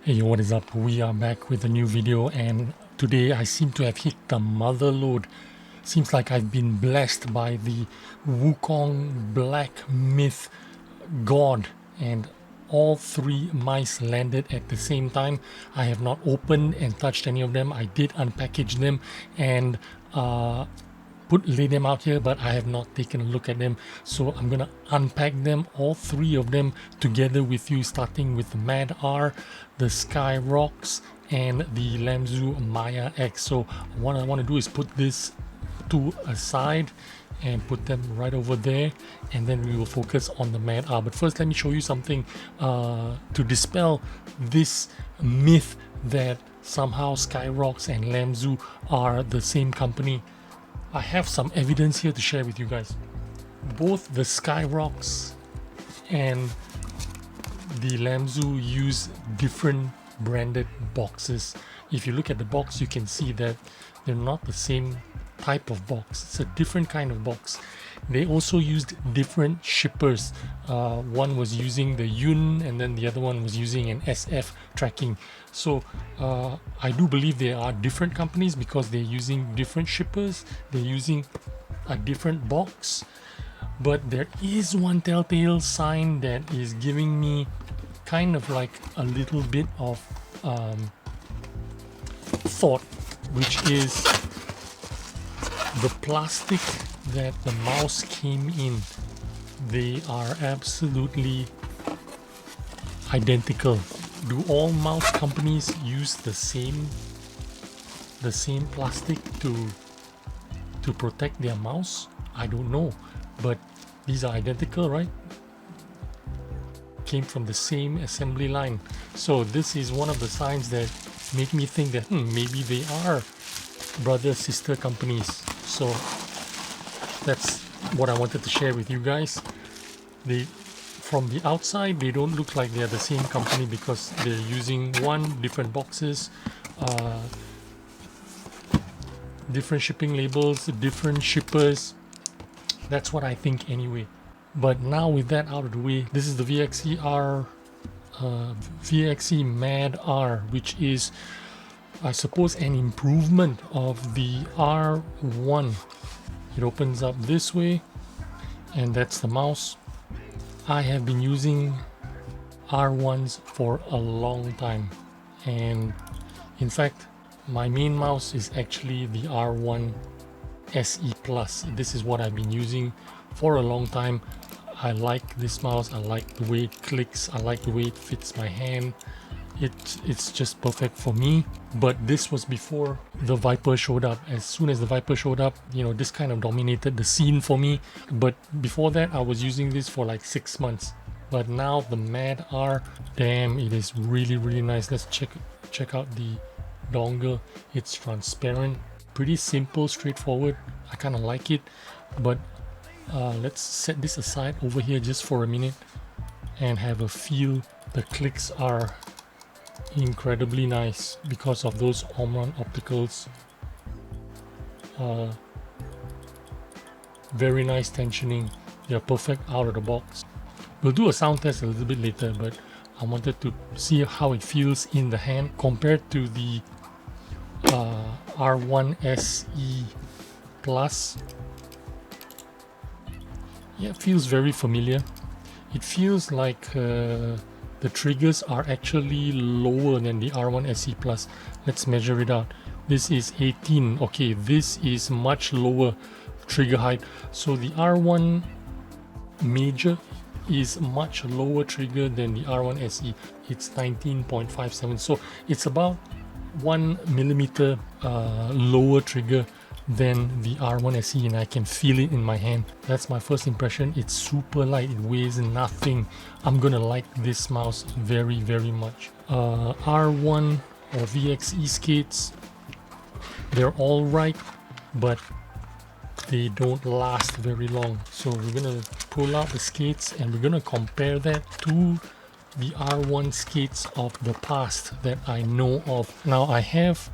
Hey, what is up? We are back with a new video, and today I seem to have hit the mother load. Seems like I've been blessed by the Wukong Black Myth God, and all three mice landed at the same time. I have not opened and touched any of them. I did unpackage them and lay them out here, but I have not taken a look at them, so I'm gonna unpack them, all three of them, together with you, starting with the Mad R, the Scyrox, and the Lamzu Maya X. So what I want to do is put this two aside and put them right over there, and then we will focus on the Mad R. But first, let me show you something to dispel this myth that somehow Scyrox and Lamzu are the same company. I have some evidence here to share with you guys. Both the Scyrox and the Lamzu use different branded boxes. If you look at the box, you can see that they're not the same type of box. It's a different kind of box. They also used different shippers. One was using the Yun, and then the other one was using an SF tracking. So I do believe they are different companies because they're using different shippers. They're using a different box. But there is one telltale sign that is giving me kind of like a little bit of thought, which is the plastic that the mouse came in. They are absolutely identical. Do all mouse companies use the same plastic to protect their mouse? I don't know, but these are identical, right? Came from the same assembly line. So this is one of the signs that make me think that maybe they are brother sister companies. So that's what I wanted to share with you guys. From the outside, they don't look like they're the same company because they're using different boxes, different shipping labels, different shippers. That's what I think anyway. But now with that out of the way, this is the VXE Mad R, which is, I suppose, an improvement of the R1. It opens up this way, and that's the mouse. I have been using R1s for a long time, and in fact my main mouse is actually the R1 SE Plus. This is what I've been using for a long time. I like this mouse. I like the way it clicks. I like the way it fits my hand. It's just perfect for me. But this was before the Viper showed up. As soon as the Viper showed up, this kind of dominated the scene for me. But before that, I was using this for like 6 months. But now the Mad R, damn, it is really, really nice. Let's check out the dongle. It's transparent, pretty simple, straightforward. I kind of like it. But let's set this aside over here just for a minute and have a feel. The clicks are incredibly nice because of those Omron opticals. Very nice tensioning. They're perfect out of the box. We'll do a sound test a little bit later, but I wanted to see how it feels in the hand compared to the R1 SE Plus. Yeah, it feels very familiar. It feels like the triggers are actually lower than the R1 SE Plus. Let's measure it out. This is 18. Okay, this is much lower trigger height. So the R1 Major is much lower trigger than the R1 SE. It's 19.57. So it's about 1 millimeter lower trigger than the R1 SE, and I can feel it in my hand. That's my first impression. It's super light. It weighs nothing. I'm gonna like this mouse very, very much. R1 or VXE skates, they're all right, but they don't last very long. So we're gonna pull out the skates and we're gonna compare that to the R1 skates of the past that I know of. Now I have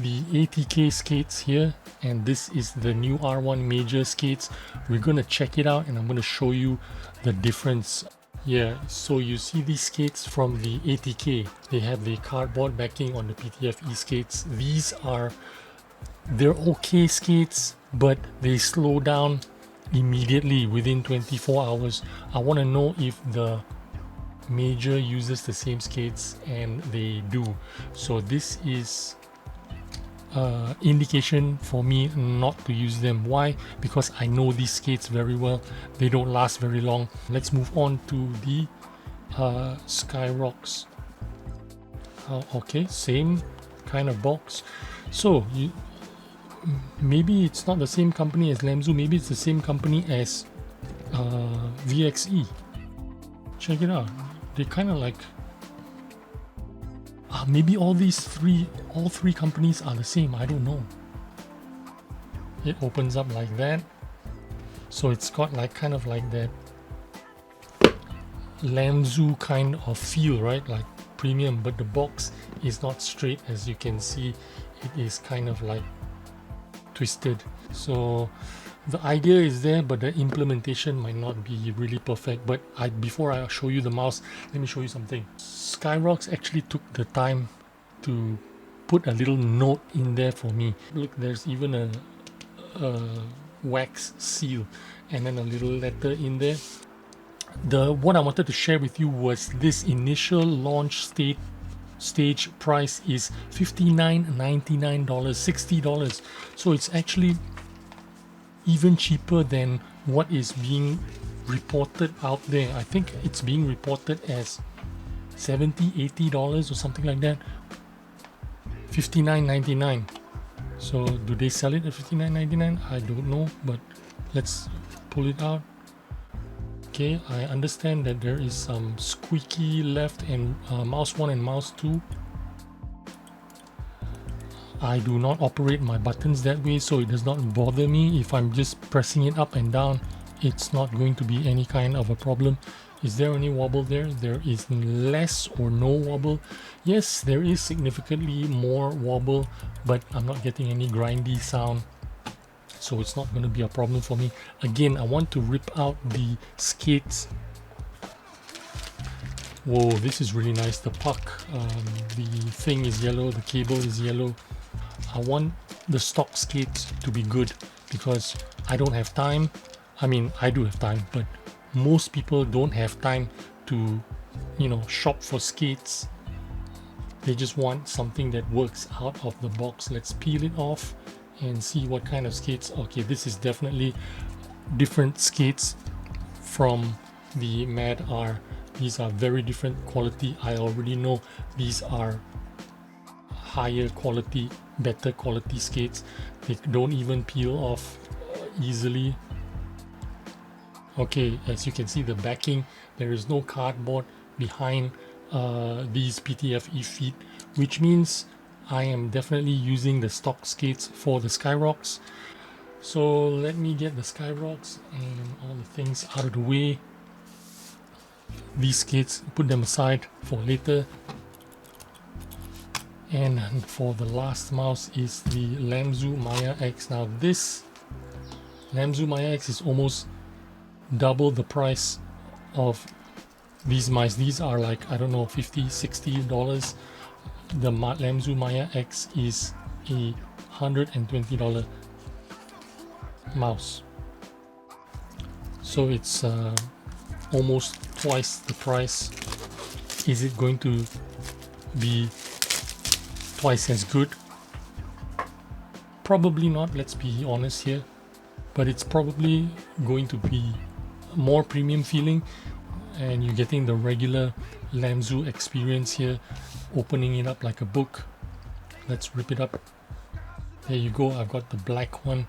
the ATK skates here, and this is the new R1 Major skates. We're gonna check it out and I'm gonna show you the difference. Yeah, so you see these skates from the ATK. They have the cardboard backing on the PTFE skates. They're okay skates, but they slow down immediately within 24 hours. I want to know if the Major uses the same skates, and they do. So this is indication for me not to use them. Why? Because I know these skates very well. They don't last very long. Let's move on to the Scyrox. Okay, same kind of box. So maybe it's not the same company as Lamzu. Maybe it's the same company as VXE. Check it out. They kind of like maybe all three companies are the same. I don't know. It opens up like that, so it's got like kind of like that Lamzu kind of feel, right? Like premium, but the box is not straight, as you can see. It is kind of like twisted. So the idea is there, but the implementation might not be really perfect. But before I show you the mouse, let me show you something. Scyrox actually took the time to put a little note in there for me. Look, there's even a wax seal and then a little letter in there. What I wanted to share with you was this initial launch stage price is $59.99, $60. So it's actually even cheaper than what is being reported out there. I think it's being reported as $70-$80 or something like that. $59.99. So do they sell it at $59.99? I don't know, but let's pull it out. Okay, I understand that there is some squeaky left and mouse 1 and mouse 2. I do not operate my buttons that way, so it does not bother me. If I'm just pressing it up and down, it's not going to be any kind of a problem. Is there any wobble there? There is less or no wobble. Yes, there is significantly more wobble, but I'm not getting any grindy sound, so it's not going to be a problem for me. Again, I want to rip out the skates. Whoa, this is really nice. The puck, the thing is yellow, the cable is yellow. I want the stock skates to be good because I don't have time. I mean, I do have time, but most people don't have time to, shop for skates. They just want something that works out of the box. Let's peel it off and see what kind of skates. Okay, this is definitely different skates from the Mad R. These are very different quality. I already know these are higher quality, better quality skates. They don't even peel off easily. Okay, as you can see, the backing, there is no cardboard behind these PTFE feet, which means I am definitely using the stock skates for the Scyrox. So let me get the Scyrox and all the things out of the way. These skates, put them aside for later. And for the last mouse is the Lamzu Maya X. Now this Lamzu Maya X is almost double the price of these mice. These are like, I don't know, $50-$60. The Lamzu Maya X is a $120 mouse. So it's almost twice the price. Is it going to be twice as good? Probably not, let's be honest here, but it's probably going to be more premium feeling, and you're getting the regular Lamzu experience here, opening it up like a book. Let's rip it up. There you go. I've got the black one.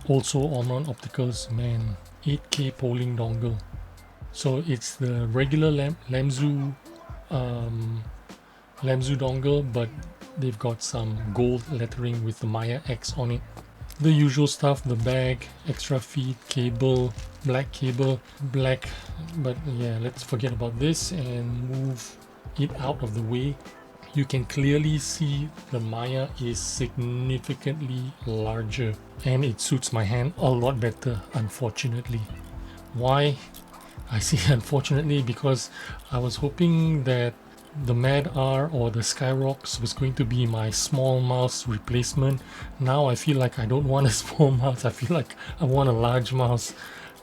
Also Omron Opticals, man, 8K polling dongle. So it's the regular Lamzu dongle, but they've got some gold lettering with the Maya X on it. The usual stuff, the bag, extra feet, cable, black, but yeah, let's forget about this and move it out of the way. You can clearly see the Maya is significantly larger and it suits my hand a lot better, unfortunately. Why? I see, unfortunately, because I was hoping that the Mad R or the Scyrox was going to be my small mouse replacement. Now I feel like I don't want a small mouse, I feel like I want a large mouse.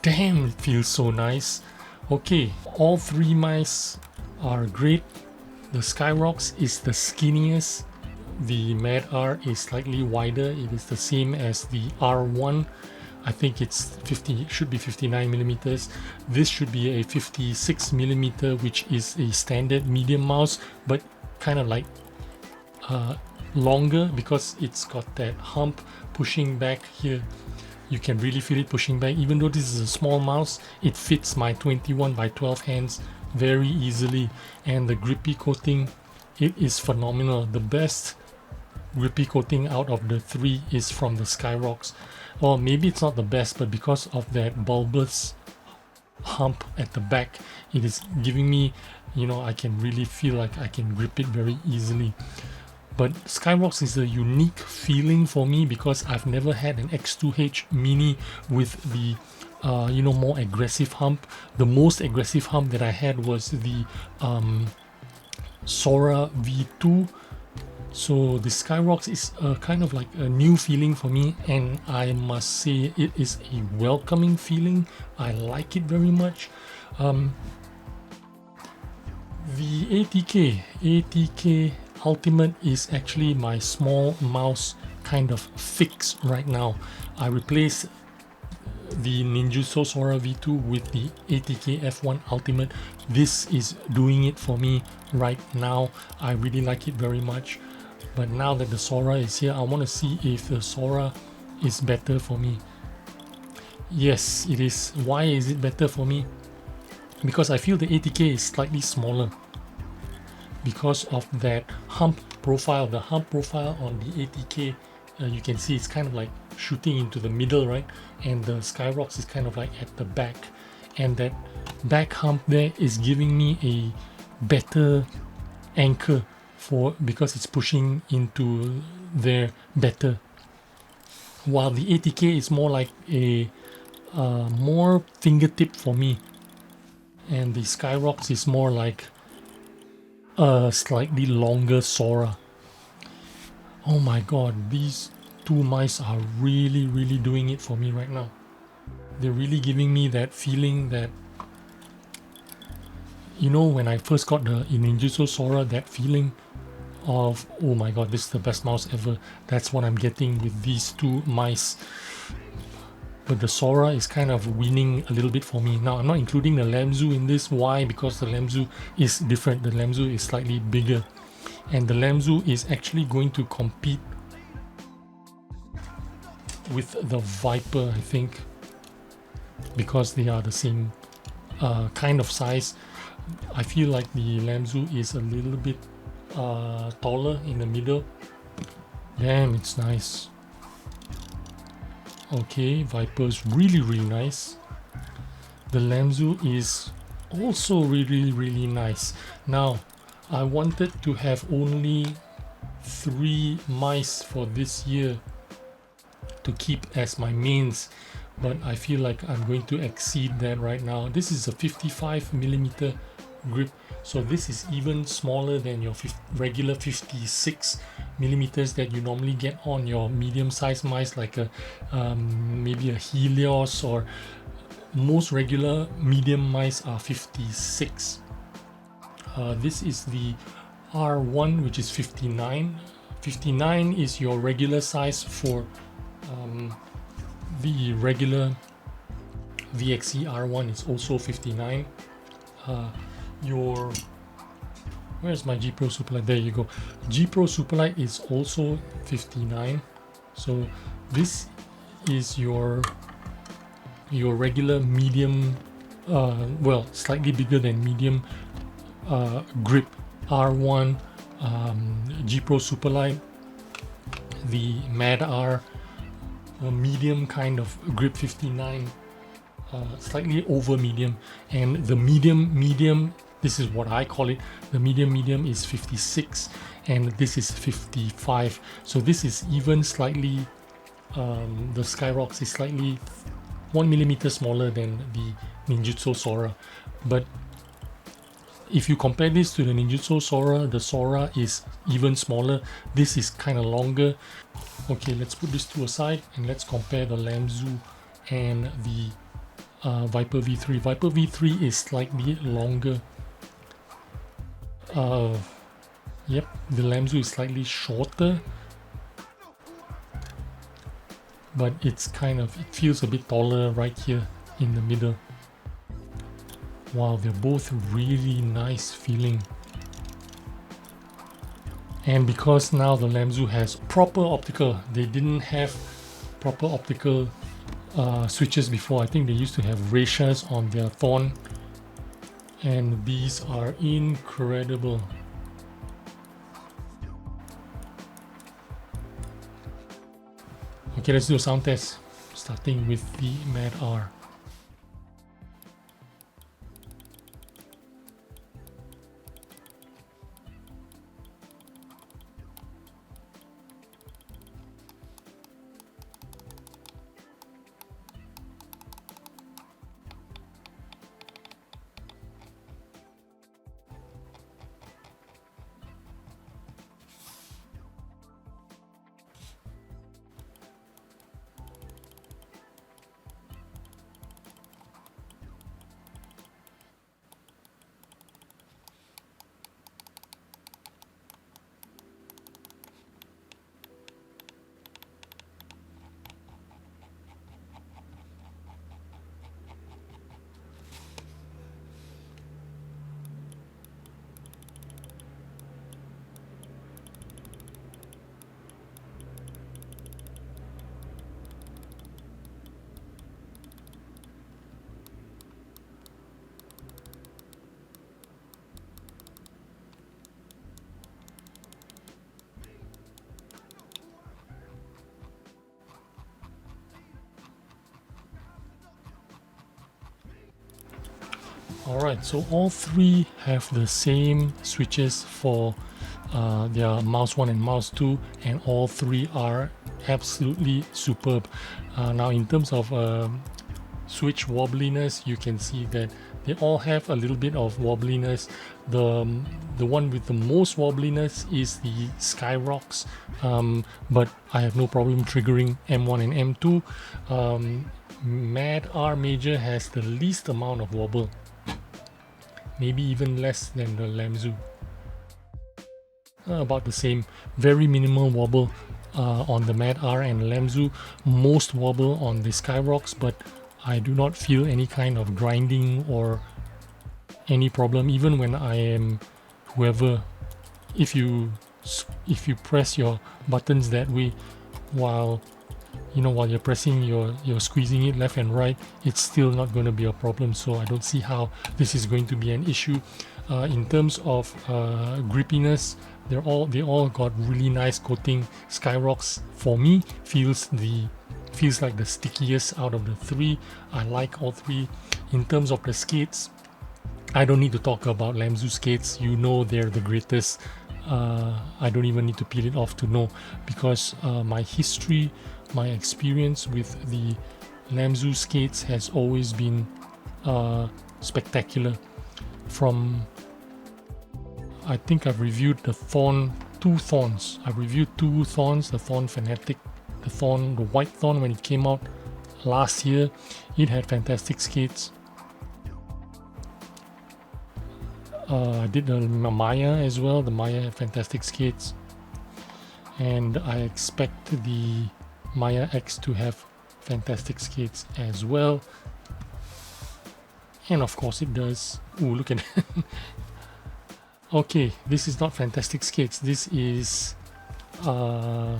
Damn, it feels so nice. Okay, all three mice are great. The Scyrox is the skinniest. The Mad R is slightly wider. It is the same as the R1. I think it's 50, should be 59 millimeters. This should be a 56 millimeter, which is a standard medium mouse, but kind of like longer because it's got that hump pushing back here. You can really feel it pushing back. Even though this is a small mouse, it fits my 21 by 12 hands very easily, and the grippy coating, it is phenomenal. The best grippy coating out of the three is from the Scyrox. Or maybe it's not the best, but because of that bulbous hump at the back, it is giving me, you know, I can really feel like I can grip it very easily. But Scyrox is a unique feeling for me because I've never had an X2H Mini with the you know, more aggressive hump. The most aggressive hump that I had was the Sora V2. So the Scyrox is kind of like a new feeling for me, and I must say it is a welcoming feeling. I like it very much. The ATK Ultimate is actually my small mouse kind of fix right now. I replaced the Ninjutsu Sora V2 with the ATK F1 Ultimate. This is doing it for me right now. I really like it very much. But now that the Sora is here, I want to see if the Sora is better for me. Yes, it is. Why is it better for me? Because I feel the ATK is slightly smaller. Because of that hump profile. The hump profile on the ATK, you can see it's kind of like shooting into the middle, right? And the Scyrox is kind of like at the back. And that back hump there is giving me a better anchor because it's pushing into there better, while the ATK is more like a more fingertip for me, and the Scyrox is more like a slightly longer Sora. Oh my god, these two mice are really doing it for me right now. They're really giving me that feeling that, you know, when I first got the Ninjutsu Sora, that feeling of, oh my god, this is the best mouse ever. That's what I'm getting with these two mice. But the Sora is kind of winning a little bit for me. Now I'm not including the Lamzu in this. Why? Because the Lamzu is different. The Lamzu is slightly bigger, and the Lamzu is actually going to compete with the Viper, I think, because they are the same kind of size. I feel like the Lamzu is a little bit taller in the middle. Damn, it's nice. Okay, Viper's really nice. The Lamzu is also really nice. Now, I wanted to have only 3 mice for this year to keep as my mains, but I feel like I'm going to exceed that right now. This is a 55mm grip, so this is even smaller than your regular 56mm that you normally get on your medium-sized mice, like a maybe a Helios, or most regular medium mice are 56. This is the R1, which is 59. 59 is your regular size for the regular VXE R1 is also 59. Where's my G Pro Superlight? There you go. G Pro Superlight is also 59. So this is your regular medium, well, slightly bigger than medium grip R1, G Pro Superlight, the Mad R, medium kind of grip 59, slightly over medium, and the medium, this is what I call it, the medium is 56, and this is 55. So this is even slightly, the Scyrox is slightly 1mm smaller than the Ninjutsu Sora. But if you compare this to the Ninjutsu Sora, the Sora is even smaller. This is kind of longer. Okay, let's put this to a side and let's compare the Lamzu and the Viper V3. Viper V3 is slightly longer. Yep, the Lamzu is slightly shorter, but it feels a bit taller right here in the middle. Wow, they're both really nice feeling. And because now the Lamzu has proper optical, they didn't have proper optical switches before. I think they used to have ratias on their thorn, and these are incredible. Okay, let's do a sound test, starting with the Mad R. Alright, so all three have the same switches for their mouse 1 and mouse 2, and all three are absolutely superb. Now in terms of switch wobbliness, you can see that they all have a little bit of wobbliness. The one with the most wobbliness is the Scyrox, but I have no problem triggering M1 and M2. Mad R Major has the least amount of wobble, maybe even less than the Lamzu. About the same, very minimal wobble on the Mad R and Lamzu, most wobble on the Scyrox, but I do not feel any kind of grinding or any problem even when I am if you press your buttons that way while you're pressing, you're squeezing it left and right, it's still not going to be a problem. So I don't see how this is going to be an issue. In terms of grippiness, they all got really nice coating. Scyrox for me feels like the stickiest out of the three. I like all three. In terms of the skates, I don't need to talk about Lamzu skates. You know they're the greatest. I don't even need to peel it off to know, because my experience with the Lamzu skates has always been spectacular. I think I've reviewed two thorns. I've reviewed two thorns, the Thorn Fanatic, the white thorn when it came out last year. It had fantastic skates. I did the Maya as well. The Maya had fantastic skates, and I expect the Maya X to have fantastic skates as well. And of course it does. Ooh, look at that. Okay, this is not fantastic skates. This is a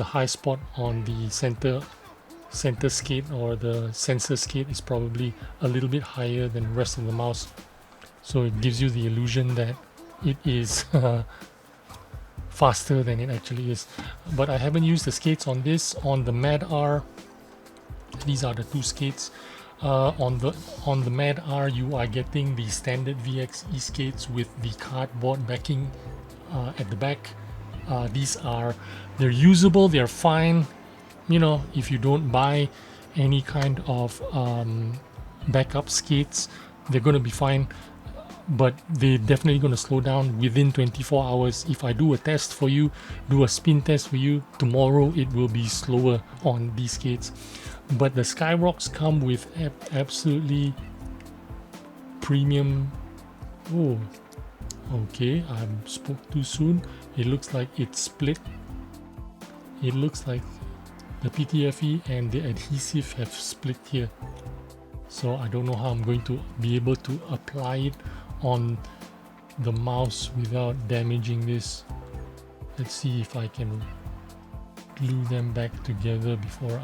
high spot on the center skate, or the sensor skate is probably a little bit higher than the rest of the mouse. So it gives you the illusion that it is faster than it actually is. But I haven't used the skates on this. On the Mad R, these are the two skates. On the Mad R, you are getting the standard VXE skates with the cardboard backing at the back. They're usable, they're fine. If you don't buy any kind of backup skates, they're going to be fine, but they're definitely going to slow down within 24 hours. If I do a test for you, do a spin test for you, tomorrow it will be slower on these skates. But the Scyrox come with absolutely premium. Oh, okay, I spoke too soon. It looks like it's split. It looks like the PTFE and the adhesive have split here. So I don't know how I'm going to be able to apply it on the mouse without damaging this. Let's see if I can glue them back together before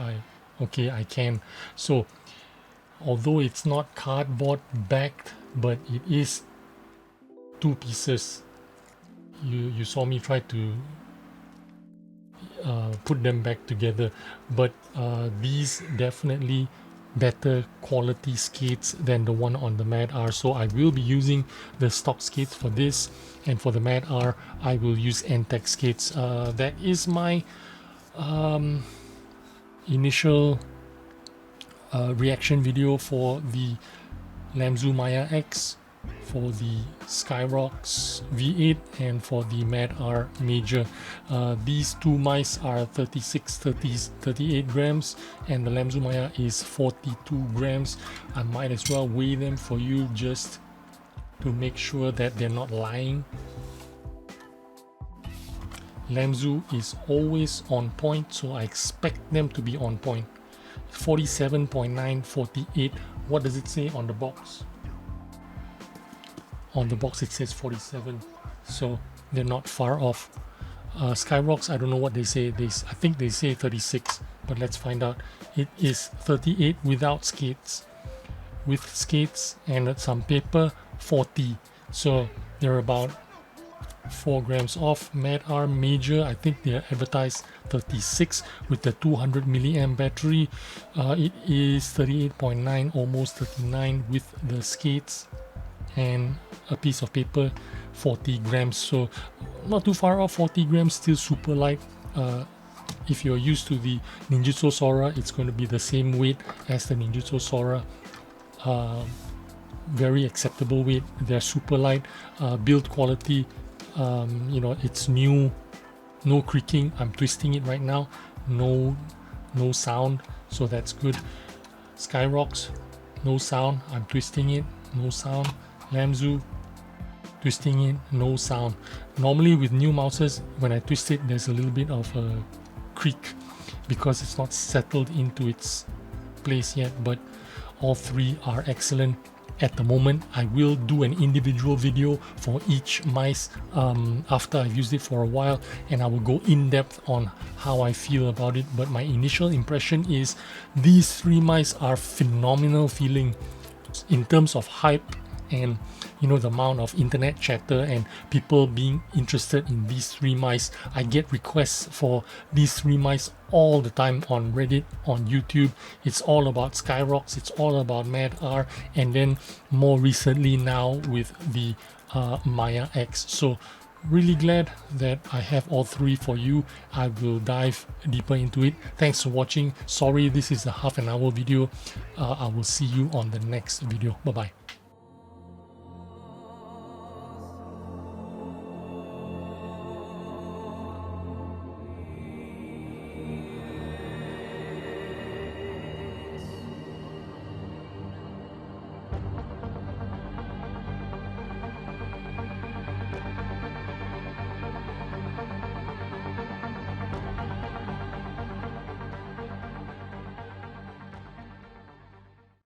okay, I can. So although it's not cardboard backed, but it is two pieces. You saw me try to put them back together, but these definitely better quality skates than the one on the Mad R. So I will be using the stock skates for this, and for the Mad R I will use NTEC skates. That is my initial reaction video for the Lamzu Maya X, for the Scyrox V8, and for the Mad R Major. These two mice are 38 grams, and the Lamzu Maya is 42 grams. I might as well weigh them for you just to make sure that they're not lying. Lamzu is always on point, so I expect them to be on point. 47.9, 48. What does it say on the box? On the box it says 47, so they're not far off. Scyrox, I don't know what they say. I think they say 36, but let's find out. It is 38 without skates. With skates and some paper, 40. So they're about 4 grams off. Mad R Major, I think they're advertised 36 with the 200 milliamp battery. It is 38.9, almost 39 with the skates and a piece of paper, 40 grams. So not too far off. 40 grams, still super light. If you're used to the Ninjutsu Sora, it's going to be the same weight as the Ninjutsu Sora. Very acceptable weight. They're super light. Build quality, you know, it's new, no creaking. I'm twisting it right now, no sound, so that's good. Scyrox, no sound. I'm twisting it, no sound. Lamzu, twisting it, no sound. Normally with new mouses, when I twist it, there's a little bit of a creak because it's not settled into its place yet, but all three are excellent at the moment. I will do an individual video for each mice after I've used it for a while, and I will go in depth on how I feel about it. But my initial impression is these three mice are phenomenal feeling in terms of hype, and you know, the amount of internet chatter and people being interested in these three mice. I get requests for these three mice all the time on Reddit, on YouTube. It's all about Scyrox, it's all about Mad R, and then more recently now with the Maya X. So really glad that I have all three for you. I will dive deeper into it. Thanks for watching. Sorry this is a half an hour video. I will see you on the next video. Bye bye.